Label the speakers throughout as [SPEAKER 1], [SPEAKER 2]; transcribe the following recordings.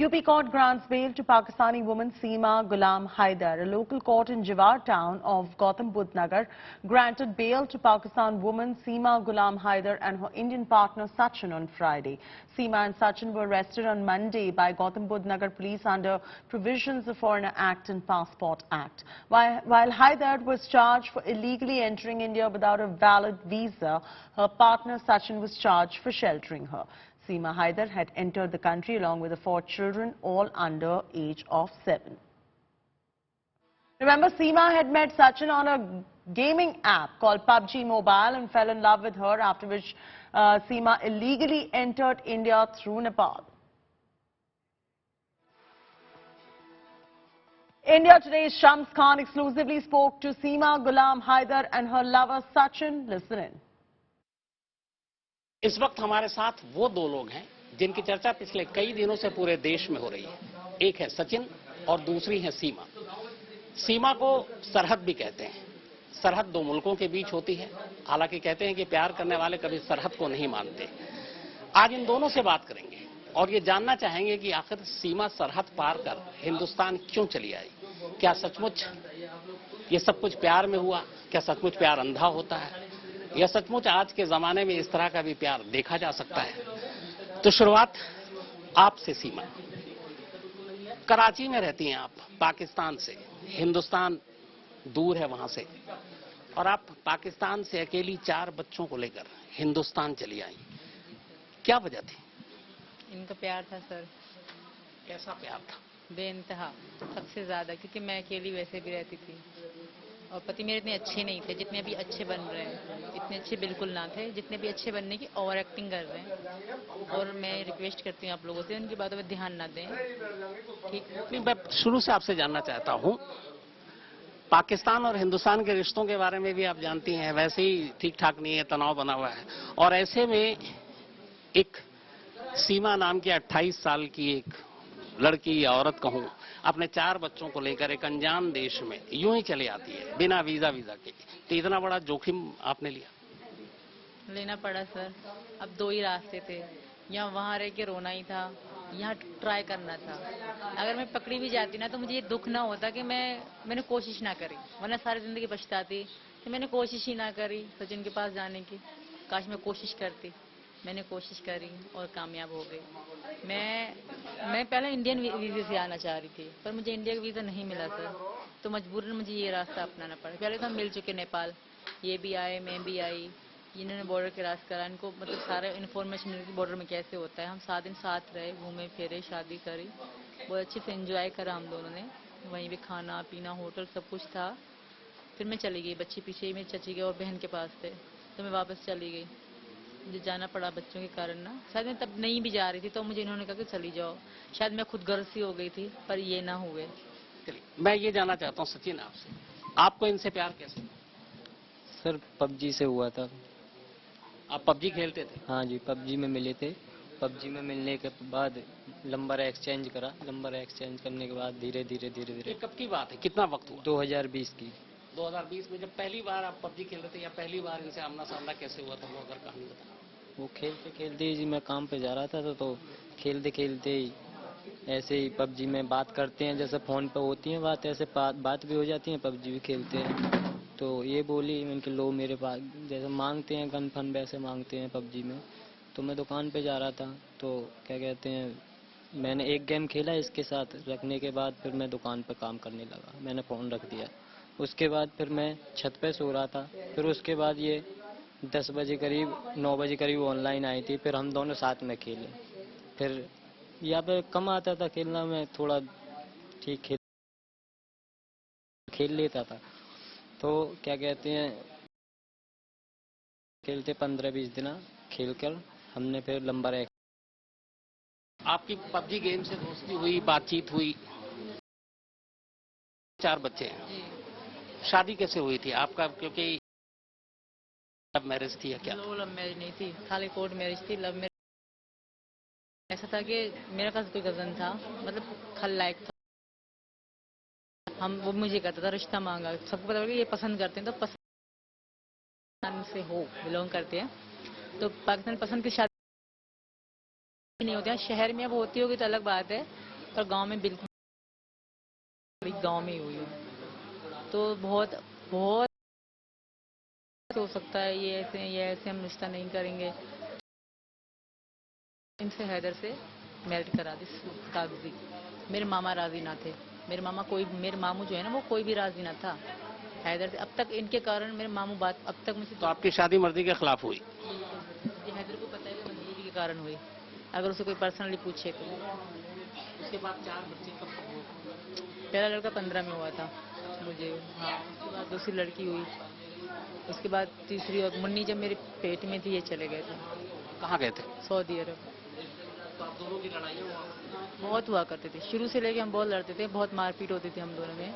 [SPEAKER 1] UP court grants bail to Pakistani woman Seema Ghulam Haidar. A local court in Jawar town of Gautam Budh Nagar granted bail to Pakistan woman Seema Ghulam Haidar and her Indian partner Sachin on Friday. Seema and Sachin were arrested on Monday by Gautam Budh Nagar police under provisions of Foreigner Act and Passport Act. While Haidar was charged for illegally entering India without a valid visa, her partner Sachin was charged for sheltering her. Seema Haidar had entered the country along with the 4 children, all under age of 7. Remember, Seema had met Sachin on a gaming app called PUBG Mobile and fell in love with her, after which Seema illegally entered India through Nepal. India Today's Shams Khan exclusively spoke to Seema Ghulam Haidar and her lover Sachin. Listen in.
[SPEAKER 2] इस वक्त हमारे साथ वो 2 लोग हैं जिनकी चर्चा पिछले कई दिनों से पूरे देश में हो रही है। एक है सचिन और दूसरी है सीमा। सीमा को सरहद भी कहते हैं। सरहद 2 मुल्कों के बीच होती है। हालांकि कहते हैं कि प्यार करने वाले कभी सरहद को नहीं मानते। आज इन दोनों से बात करेंगे और ये जानना चाहेंगे कि आखिर सीमा सरहद पार कर हिंदुस्तान क्यों चली आई। क्या सचमुच ये सब कुछ प्यार में हुआ? क्या सचमुच प्यार अंधा होता है? यह सचमुच आज के जमाने में इस तरह का भी प्यार देखा जा सकता है? तो शुरुआत आपसे सीमा। कराची में रहती हैं आप, पाकिस्तान से। हिंदुस्तान दूर है वहां से और आप पाकिस्तान से अकेली 4 बच्चों को लेकर हिंदुस्तान चली आई। क्या वजह थी?
[SPEAKER 3] इनका प्यार था सर।
[SPEAKER 2] कैसा प्यार था?
[SPEAKER 3] बेइंतहा, सबसे ज्यादा, क्योंकि मैं अकेली वैसे भी रहती थी और पति मेरे इतने अच्छे नहीं थे जितने अभी अच्छे बन रहे हैं। इतने अच्छे बिल्कुल ना थे जितने भी अच्छे बनने की ओवर एक्टिंग कर रहे हैं। और मैं रिक्वेस्ट करती हूँ आप लोगों से उनकी बातों पर ध्यान ना दें। ठीक
[SPEAKER 2] नहीं, मैं शुरू से आपसे जानना चाहता हूँ, पाकिस्तान और हिंदुस्तान के रिश्तों के बारे में भी आप जानती हैं, वैसे ही ठीक ठाक नहीं है, तनाव बना हुआ है। और ऐसे में एक सीमा नाम की 28 साल की एक लड़की या औरत कहूं, अपने 4 बच्चों को लेकर एक अनजान देश में यूं ही चली आती है बिना वीजा के। तो इतना बड़ा जोखिम आपने
[SPEAKER 3] लेना पड़ा सर। अब 2 ही रास्ते थे, या वहां रह के रोना ही था, यहाँ ट्राई करना था। अगर मैं पकड़ी भी जाती ना तो मुझे ये दुख ना होता कि मैंने कोशिश ना करी, वरना सारी जिंदगी पछताती कि मैंने कोशिश ही ना करी सचिन के पास जाने की। काश मैं कोशिश करती। मैंने कोशिश करी और कामयाब हो गई। मैं पहले इंडियन वीजे से आना चाह रही थी, पर मुझे इंडिया का वीजा नहीं मिला सर, तो मजबूरन मुझे ये रास्ता अपनाना पड़ा। पहले तो हम मिल चुके नेपाल, ये भी आए, मैं भी आई, इन्होंने बॉर्डर क्रॉस करा, इनको मतलब सारा इन्फॉर्मेशन मिली बॉर्डर में कैसे होता है। हम 7 दिन साथ रहे, घूमे फिरे, शादी करी, बहुत अच्छे से एंजॉय करा हम दोनों ने। वहीं भी खाना पीना, होटल सब कुछ था। फिर मैं चली गई, बच्चे पीछे ही मेरी चची के और बहन के पास थे, तो मैं वापस चली गई। मुझे जाना पड़ा बच्चों के कारण ना। शायद मैं तब नहीं भी जा रही थी तो मुझे इन्होंने कहा कि चली जाओ। शायद मैं खुद गर्व सी हो गई थी, पर ये ना हुए।
[SPEAKER 2] मैं ये जानना चाहता हूँ सचिन आपसे, आपको इनसे प्यार कैसे?
[SPEAKER 4] सर पबजी से हुआ था।
[SPEAKER 2] आप पबजी खेलते थे?
[SPEAKER 4] हाँ जी, पबजी में मिले थे। पबजी में मिलने के बाद नंबर एक्सचेंज करा। नंबर एक्सचेंज करने के बाद धीरे धीरे
[SPEAKER 2] कब की बात है, कितना वक्त हुआ?
[SPEAKER 4] 2020 की।
[SPEAKER 2] 2020 में जब पहली बार आप पबजी खेल रहे थे, या पहली बार इनसे आमना सामना कैसे हुआ था, वो अगर कहानी बता।
[SPEAKER 4] वो खेलते खेलते ही जी, मैं काम पे जा रहा था तो खेलते खेलते ही ऐसे ही पबजी में बात करते हैं, जैसे फ़ोन पे होती है बात, ऐसे बात भी हो जाती है, पबजी भी खेलते हैं। तो ये बोली इनके लो मेरे पास, जैसे मांगते हैं गन फन वैसे मांगते हैं पबजी में। तो मैं दुकान पे जा रहा था, तो क्या कहते हैं, मैंने एक गेम खेला इसके साथ, रखने के बाद फिर मैं दुकान पे काम करने लगा, मैंने फ़ोन रख दिया। उसके बाद फिर मैं छत पे सो रहा था। फिर उसके बाद ये 10 बजे करीब 9 बजे करीब ऑनलाइन आई थी, फिर हम दोनों साथ में खेले। फिर यहाँ पे कम आता था खेलना, में थोड़ा ठीक खेल लेता था। तो क्या कहते हैं, खेलते 15-20 दिन खेलकर हमने फिर नंबर 1।
[SPEAKER 2] आपकी पबजी गेम से दोस्ती हुई, बातचीत हुई, 4 बच्चे हैं। शादी कैसे हुई थी आपका? क्योंकि लव मैरिज थी या क्या?
[SPEAKER 3] लव मैरिज नहीं थी, खाली कोर्ट मैरिज थी। लव मैरिज ऐसा था कि मेरा पास कोई कजन था, मतलब खलनायक था। वो मुझे कहता था रिश्ता मांगा, सबको पता ये पसंद करते हैं, तो पसंद से हो बिलोंग करते हैं, तो पाकिस्तान पसंद की शादी नहीं होती है। शहर में अब होती होगी तो अलग बात है, पर गांव में बिल्कुल गांव में ही हुई हूँ। तो बहुत बहुत हो सकता है ये ऐसे हम रिश्ता नहीं करेंगे। इनसे हैदर से मैरिज करा दी कागजी। मेरे मामा राजी ना थे। मेरे मामू जो है ना वो कोई भी राजी ना था हैदर से। अब तक इनके कारण मेरे मामू बात अब तक मुझसे
[SPEAKER 2] तो आपकी शादी मर्जी के खिलाफ हुई?
[SPEAKER 3] ये हैदर को पता है वो मजबूरी के कारण हुई। अगर उसे कोई पर्सनली पूछे तो।
[SPEAKER 2] उसके बाद 4 बच्चे कब हुए?
[SPEAKER 3] पहला लड़का 15 में हुआ था मुझे। हाँ, उसके बाद दूसरी लड़की हुई। उसके बाद तीसरी और मुन्नी जब मेरे पेट में थी ये चले गए थे
[SPEAKER 2] कहाँ गए थे?
[SPEAKER 3] सऊदी अरब।
[SPEAKER 2] तो आप दोनों की लड़ाइयाँ
[SPEAKER 3] बहुत हुआ करते थे शुरू से लेके हम बहुत लड़ते थे। बहुत मारपीट होती थी हम दोनों में।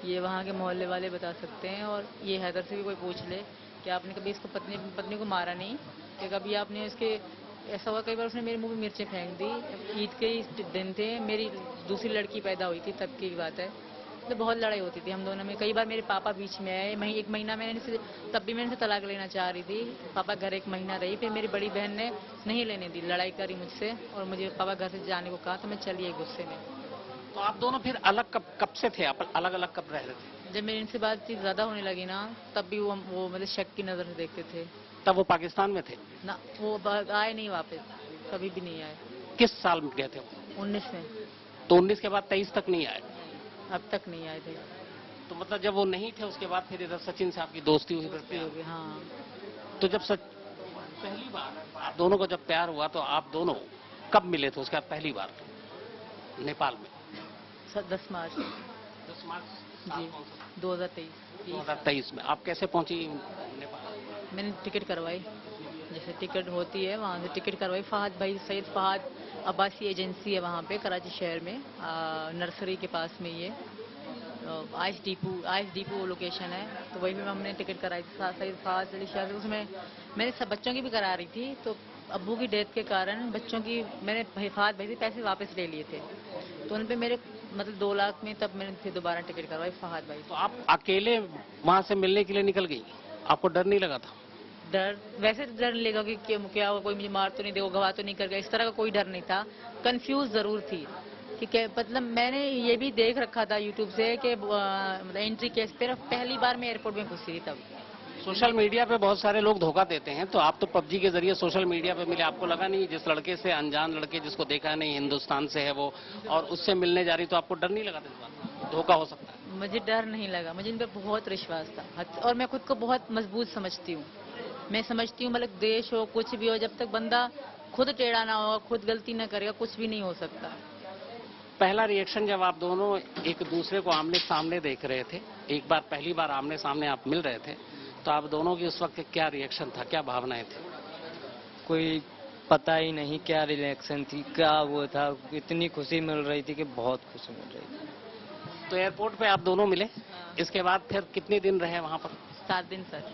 [SPEAKER 3] ये वहाँ के मोहल्ले वाले बता सकते हैं और ये हैदर से भी कोई पूछ ले कि आपने कभी इसको पत्नी को मारा नहीं कि कभी आपने इसके। ऐसा हुआ कई बार उसने मेरे मुंह में मिर्चें फेंक दी। ईद के ही दिन थे मेरी दूसरी लड़की पैदा हुई थी तब की बात है। तो बहुत लड़ाई होती थी हम दोनों में। कई बार मेरे पापा बीच में आए। एक महीना मैंने इनसे तब भी मैंने इनसे तलाक लेना चाह रही थी। पापा घर 1 महीना रही। फिर मेरी बड़ी बहन ने नहीं लेने दी। लड़ाई करी मुझसे और मुझे पापा घर से जाने को कहा तो मैं चली आई गुस्से में।
[SPEAKER 2] तो आप दोनों फिर अलग कब से थे? आप अलग अलग कब रह रहे थे?
[SPEAKER 3] जब मेरी इनसे बातचीत ज्यादा होने लगी ना तब भी वो मतलब शक की नजर से देखते थे
[SPEAKER 2] तब वो पाकिस्तान में थे?
[SPEAKER 3] ना। वो आए नहीं वापस कभी भी नहीं आए।
[SPEAKER 2] किस साल में गए थे वो?
[SPEAKER 3] 19 में।
[SPEAKER 2] तो 19 के बाद 23 तक नहीं आए?
[SPEAKER 3] अब तक नहीं आए थे।
[SPEAKER 2] तो मतलब जब वो नहीं थे उसके बाद फिर इधर सचिन से आपकी दोस्ती हुई?
[SPEAKER 3] दोस्ती हो गई। हाँ।
[SPEAKER 2] तो जब पहली बार आप दोनों को जब प्यार हुआ तो आप दोनों कब मिले थे उसके बाद पहली बार नेपाल में?
[SPEAKER 3] 10 मार्च
[SPEAKER 2] 10 मार्च
[SPEAKER 3] जी 2023।
[SPEAKER 2] 2023 में। आप कैसे पहुंची नेपाल?
[SPEAKER 3] मैंने टिकट करवाई। जैसे टिकट होती है वहाँ से टिकट करवाई। फहद भाई सैयद फहद अब्बासी एजेंसी है वहाँ पे कराची शहर में नर्सरी के पास में ये आइस डिपो लोकेशन है। तो वही पे हमने टिकट कराई थी सैयद फहद अली शाह से। उसमें मैंने सब बच्चों की भी करा रही थी। तो अब्बू की डेथ के कारण बच्चों की मैंने फहद भाई से पैसे वापस ले लिए थे। तो उन पे मेरे मतलब 2 लाख में तब मैंने फिर दोबारा टिकट करवाई फहद भाई से।
[SPEAKER 2] तो आप अकेले वहां से मिलने के लिए निकल गई? आपको डर नहीं लगा था?
[SPEAKER 3] डर वैसे तो डर नहीं लगा कि क्या कोई मुझे मार तो नहीं देगा गवाह तो नहीं कर गया इस तरह का कोई डर नहीं था। कंफ्यूज जरूर थी ठीक है। मतलब मैंने ये भी देख रखा था यूट्यूब से कि मतलब एंट्री केस पे पहली बार मैं एयरपोर्ट में घुसी थी तब।
[SPEAKER 2] सोशल मीडिया पे बहुत सारे लोग धोखा देते हैं। तो आप तो पबजी के जरिए सोशल मीडिया पे मिले। आपको लगा नहीं जिस लड़के से अनजान लड़के जिसको देखा नहीं हिंदुस्तान से है वो और उससे मिलने जा रही तो आपको डर नहीं लगा था इस बात धोखा हो सकता है?
[SPEAKER 3] मुझे डर नहीं लगा। मुझे इन पर बहुत विश्वास था और मैं खुद को बहुत मजबूत समझती हूँ। मैं समझती हूँ मतलब देश हो कुछ भी हो जब तक बंदा खुद टेढ़ा ना होगा खुद गलती ना करेगा कुछ भी नहीं हो सकता।
[SPEAKER 2] पहला रिएक्शन जब आप दोनों एक दूसरे को आमने सामने देख रहे थे एक बार पहली बार आमने सामने आप मिल रहे थे तो आप दोनों की उस वक्त क्या रिएक्शन था क्या भावनाएं थी?
[SPEAKER 4] कोई पता ही नहीं क्या रिएक्शन थी क्या वो था। इतनी खुशी मिल रही थी कि बहुत खुशी मिल रही थी।
[SPEAKER 2] तो एयरपोर्ट पे आप दोनों मिले। इसके बाद फिर कितने दिन रहे वहां पर?
[SPEAKER 3] 7 दिन सर।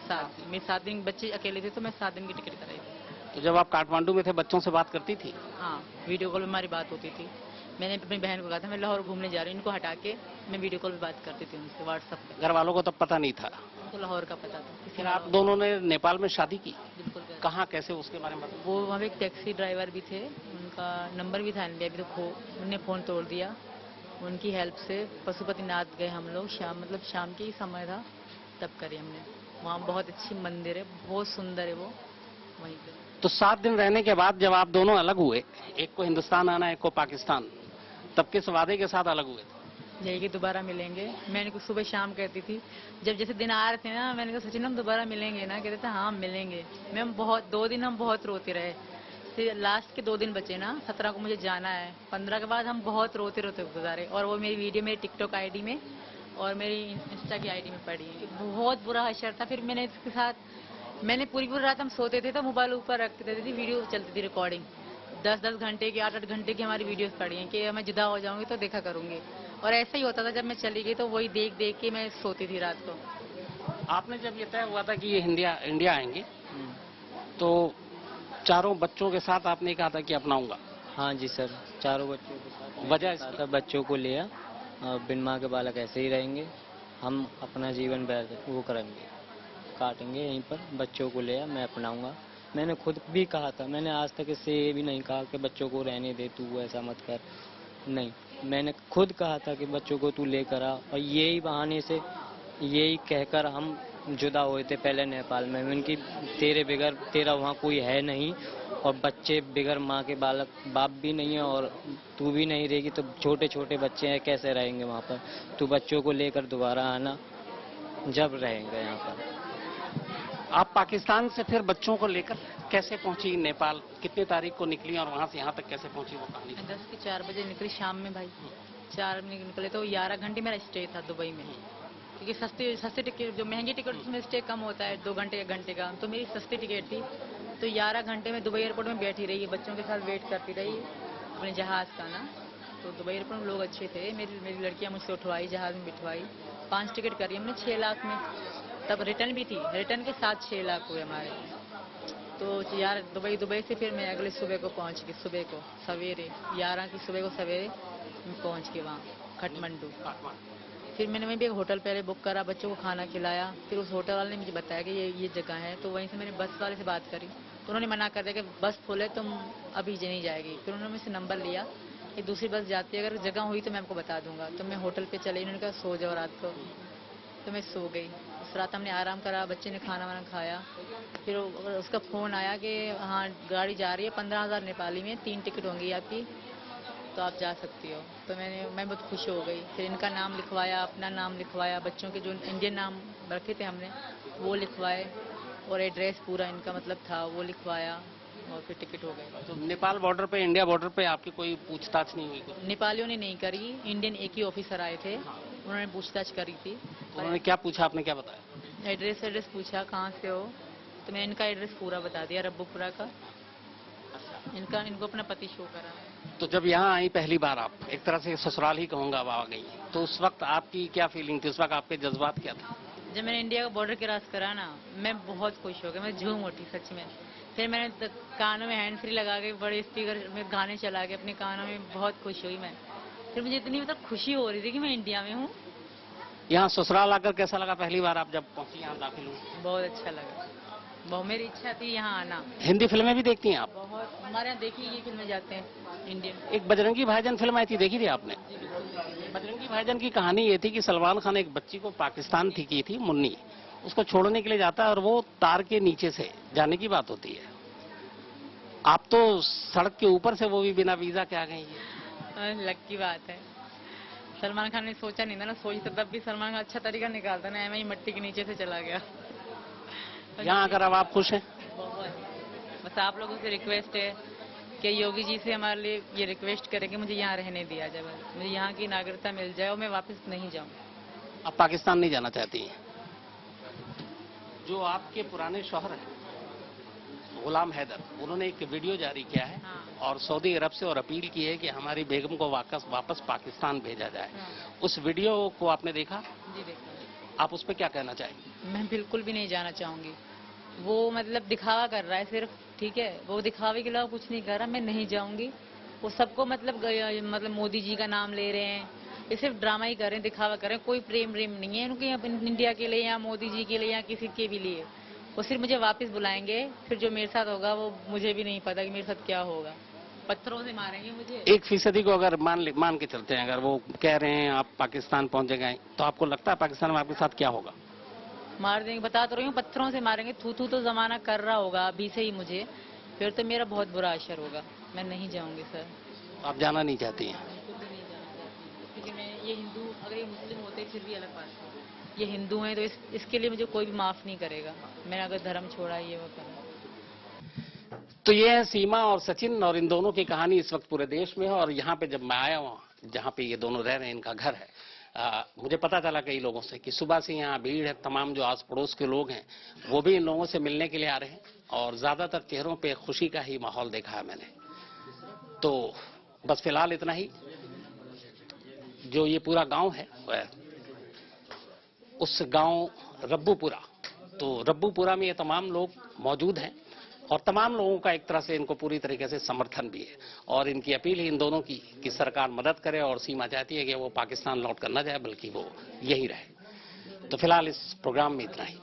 [SPEAKER 3] 7 दिन बच्चे अकेले थे तो मैं 7 दिन की टिकट कराई थी।
[SPEAKER 2] तो जब आप काठमांडू में थे बच्चों से बात करती थी?
[SPEAKER 3] हाँ वीडियो कॉल में हमारी बात होती थी। मैंने अपनी बहन को कहा था मैं लाहौर घूमने जा रही हूँ इनको हटा के मैं वीडियो कॉल पे बात करती थी उनसे व्हाट्सएप पे।
[SPEAKER 2] घर वालों को तब पता नहीं था?
[SPEAKER 3] उनको लाहौर का पता था।
[SPEAKER 2] फिर आप दोनों ने नेपाल में शादी की?
[SPEAKER 3] बिल्कुल
[SPEAKER 2] कहाँ कैसे उसके बारे में बताओ।
[SPEAKER 3] वो वहाँ पे एक टैक्सी ड्राइवर भी थे उनका नंबर भी था इंडिया अभी तो उनने फ़ोन तोड़ दिया। उनकी हेल्प से पशुपतिनाथ गए हम लोग मतलब शाम के ही समय था तब करी हमने। वहाँ बहुत अच्छी मंदिर है बहुत सुंदर है वो वहीं पे।
[SPEAKER 2] तो 7 दिन रहने के बाद जब आप दोनों अलग हुए एक को हिंदुस्तान आना एक को पाकिस्तान तब किस वादे के साथ अलग हुए थे?
[SPEAKER 3] यही कि दोबारा मिलेंगे। मैंने कुछ सुबह शाम कहती थी जब जैसे दिन आ रहे थे ना मैंने कहा सचिन हम दोबारा मिलेंगे ना कहते थे हाँ मिलेंगे। हम बहुत 2 दिन हम बहुत रोते रहे। फिर लास्ट के 2 दिन बचे ना 17 को मुझे जाना है 15 के बाद हम बहुत रोते रोते गुजारे। और वो मेरी वीडियो मेरी टिकटॉक आईडी में और मेरी इंस्टा की आईडी में पड़ी है। बहुत बुरा हशर था। फिर मैंने इसके साथ मैंने पूरी रात हम सोते थे तो मोबाइल ऊपर रख देते थे वीडियो चलती थी रिकॉर्डिंग 10-10 घंटे की 8-8 घंटे की हमारी वीडियोस पड़ी हैं कि मैं जुदा हो जाऊंगी तो देखा करूंगी। और ऐसा ही होता था जब मैं चली गई तो वही देख देख के मैं सोती थी रात को।
[SPEAKER 2] आपने जब ये तय हुआ था कि ये इंडिया आएंगे तो चारों बच्चों के साथ आपने कहा था कि अपनाऊंगा?
[SPEAKER 4] हाँ जी सर चारों बच्चों के साथ
[SPEAKER 2] वजह
[SPEAKER 4] था बच्चों को लिया बिन माँ के बालक ऐसे ही रहेंगे। हम अपना जीवन वो करेंगे काटेंगे यहीं पर बच्चों को लिया मैं अपनाऊंगा। मैंने खुद भी कहा था मैंने आज तक इससे ये भी नहीं कहा कि बच्चों को रहने दे तू ऐसा मत कर नहीं, मैंने खुद कहा था कि बच्चों को तू लेकर आ, और यही बहाने से यही कहकर हम जुदा हुए थे पहले नेपाल में। उनकी तेरे बगैर तेरा वहाँ कोई है नहीं, और बच्चे बगैर माँ के बाप भी नहीं है, और तू भी नहीं रहेगी तो छोटे छोटे बच्चे हैं, कैसे रहेंगे वहाँ पर। तू बच्चों को लेकर दोबारा आना, जब रहेंगे यहाँ पर।
[SPEAKER 2] आप पाकिस्तान से फिर बच्चों को लेकर कैसे पहुंची नेपाल? कितनी तारीख को निकली और वहां से यहाँ तक कैसे पहुंची, वो कहानी?
[SPEAKER 3] 10 के 4 बजे निकली शाम में भाई। 4 बजे निकले तो 11 घंटे मेरा स्टे था दुबई में, क्योंकि सस्ते टिकट, जो महंगी टिकट उसमें स्टे कम होता है, 2 घंटे 1 घंटे का, तो मेरी सस्ती टिकट थी। तो 11 घंटे में दुबई एयरपोर्ट में बैठी रही, बच्चों के साथ वेट करती रही अपने जहाज़ का ना। तो दुबई एयरपोर्ट में लोग अच्छे थे, मेरी लड़कियां मुझसे उठवाई, जहाज़ में बिठवाई। 5 टिकट करी हमने 6 लाख में, तब रिटर्न भी थी, रिटर्न के साथ 6 लाख हुए हमारे। तो यार दुबई से फिर मैं अगले सुबह को पहुंच गई, सुबह को सवेरे 11 की सुबह को सवेरे मैं पहुंच गई वहाँ काठमांडू। फिर मैंने वहीं भी एक होटल पहले बुक करा, बच्चों को खाना खिलाया। फिर उस होटल वाले ने मुझे बताया कि ये जगह है, तो वहीं से मैंने बस वाले से बात करी, तो उन्होंने मना कर दिया कि बस फुल है, तुम अभी नहीं जाएगी। फिर उन्होंने मुझसे नंबर लिया कि दूसरी बस जाती है, अगर जगह हुई तो मैं आपको बता दूंगा। तो मैं होटल पे चली, उन्होंने कहा सो जाओ रात को, तो मैं सो गई। उस रात हमने आराम करा, बच्चे ने खाना वाना खाया। फिर उसका फ़ोन आया कि हाँ गाड़ी जा रही है 15,000 नेपाली में, 3 टिकट होंगी आपकी, तो आप जा सकती हो। तो मैं बहुत खुश हो गई। फिर इनका नाम लिखवाया, अपना नाम लिखवाया, बच्चों के जो इंडियन नाम रखे थे हमने वो लिखवाए, और एड्रेस पूरा इनका मतलब था वो लिखवाया, और फिर टिकट हो गई।
[SPEAKER 2] तो नेपाल बॉर्डर पे, इंडिया बॉर्डर पे आपकी कोई पूछताछ नहीं हुई?
[SPEAKER 3] नेपालियों ने नहीं करी, इंडियन एक ही ऑफिसर आए थे, उन्होंने पूछताछ करी थी।
[SPEAKER 2] तो उन्होंने क्या पूछा, आपने क्या बताया?
[SPEAKER 3] एड्रेस पूछा कहाँ से हो, तो मैं इनका एड्रेस पूरा बता दिया, रब्बूपुरा का। इनको अपना पति शो करा।
[SPEAKER 2] तो जब यहाँ आई पहली बार, आप एक तरह से ससुराल ही कहूँगा अब आ गई, तो उस वक्त आपकी क्या फीलिंग थी, उस वक्त आपके जज्बात क्या थे?
[SPEAKER 3] जब मैंने इंडिया का बॉर्डर क्रॉस करा ना, मैं बहुत खुश हो गई, मैं झूम उठी सच में। फिर मैंने कानों में हैंड फ्री लगा के बड़े स्पीकर में गाने चला के अपने कानों में, बहुत खुश हुई मैं। फिर मुझे इतनी मतलब खुशी हो रही थी कि मैं इंडिया में हूँ।
[SPEAKER 2] यहाँ ससुराल आकर कैसा लगा पहली बार आप जब पहुंची, यहाँ दाखिल हुई?
[SPEAKER 3] बहुत अच्छा लगा, बहुत मेरी इच्छा थी यहाँ आना।
[SPEAKER 2] हिंदी फिल्में भी देखती हैं आप?
[SPEAKER 3] बहुत, हमारे यहाँ देखी ये फिल्में जाते हैं इंडियन।
[SPEAKER 2] एक बजरंगी भाईजान फिल्म आई थी, देखी थी आपने? बजरंगी भाईजान की कहानी ये थी कि सलमान खान एक बच्ची को पाकिस्तान की थी, मुन्नी, उसको छोड़ने के लिए जाता है और वो तार के नीचे से जाने की बात होती है। आप तो सड़क के ऊपर से, वो भी बिना वीजा के आ गई है।
[SPEAKER 3] लक की बात है। सलमान खान ने सोचा नहीं था ना, सोचता तब भी सलमान खान अच्छा तरीका निकालता ना, एम मट्टी के नीचे से चला गया।
[SPEAKER 2] यहाँ आकर अब आप खुश हैं?
[SPEAKER 3] बहुत। बस आप लोगों से रिक्वेस्ट है कि योगी जी से हमारे लिए ये रिक्वेस्ट करें कि मुझे यहाँ रहने दिया जाए, मुझे यहाँ की नागरिकता मिल जाए और मैं वापस नहीं जाऊँ।
[SPEAKER 2] आप पाकिस्तान नहीं जाना चाहती हैं? जो आपके पुराने शौहर हैं गुलाम हैदर, उन्होंने एक वीडियो जारी किया है और सऊदी अरब से और अपील की है कि हमारी बेगम को वापस पाकिस्तान भेजा जाए। उस वीडियो को आपने देखा?
[SPEAKER 3] जी देखा।
[SPEAKER 2] आप उस पर क्या कहना चाहेंगे?
[SPEAKER 3] मैं बिल्कुल भी नहीं जाना चाहूंगी। वो मतलब दिखावा कर रहा है सिर्फ, ठीक है, वो दिखावे के अलावा कुछ नहीं कर रहा। मैं नहीं जाऊंगी। वो सबको मतलब मोदी जी का नाम ले रहे हैं, ये सिर्फ ड्रामा ही कर रहे हैं, दिखावा कर रहे हैं। कोई प्रेम नहीं है उनके इंडिया के लिए या मोदी जी के लिए या किसी के भी लिए। वो सिर्फ मुझे वापस बुलाएंगे, फिर जो मेरे साथ होगा वो मुझे भी नहीं पता कि मेरे साथ क्या होगा। पत्थरों से मारेंगे मुझे।
[SPEAKER 2] 1% को अगर मान के चलते हैं, अगर वो कह रहे हैं आप पाकिस्तान पहुंचे गए, तो आपको लगता है पाकिस्तान में आपके साथ क्या होगा?
[SPEAKER 3] मार देंगे, बता तो रही हूँ, पत्थरों से मारेंगे। थू तो जमाना कर रहा होगा अभी से ही मुझे, फिर तो मेरा बहुत बुरा असर होगा। मैं नहीं जाऊंगी सर।
[SPEAKER 2] आप जाना नहीं चाहती हैं?
[SPEAKER 3] बिल्कुल भी नहीं जाना चाहती, क्योंकि मैं ये हिंदू, अगर ये मुस्लिम होते फिर भी अलग बात है। ये हिंदू हैं तो इसके लिए मुझे कोई भी माफ नहीं करेगा। मैंने अगर धर्म छोड़ा ये वो करा।
[SPEAKER 2] तो ये है सीमा और सचिन, और इन दोनों की कहानी इस वक्त पूरे देश में है। और यहाँ पे जब मैं आया हूँ जहाँ पे ये दोनों रह रहे हैं, इनका घर है, मुझे पता चला कई लोगों से कि सुबह से यहाँ भीड़ है। तमाम जो आस पड़ोस के लोग हैं वो भी इन लोगों से मिलने के लिए आ रहे हैं, और ज्यादातर चेहरों पे खुशी का ही माहौल देखा है मैंने। तो बस फिलहाल इतना ही। जो ये पूरा गांव है उस गांव रब्बूपुरा, तो रब्बूपुरा में ये तमाम लोग मौजूद हैं, और तमाम लोगों का एक तरह से इनको पूरी तरीके से समर्थन भी है। और इनकी अपील ही इन दोनों की कि सरकार मदद करे, और सीमा चाहती है कि वो पाकिस्तान लौट कर न जाए बल्कि वो यही रहे। तो फिलहाल इस प्रोग्राम में इतना ही।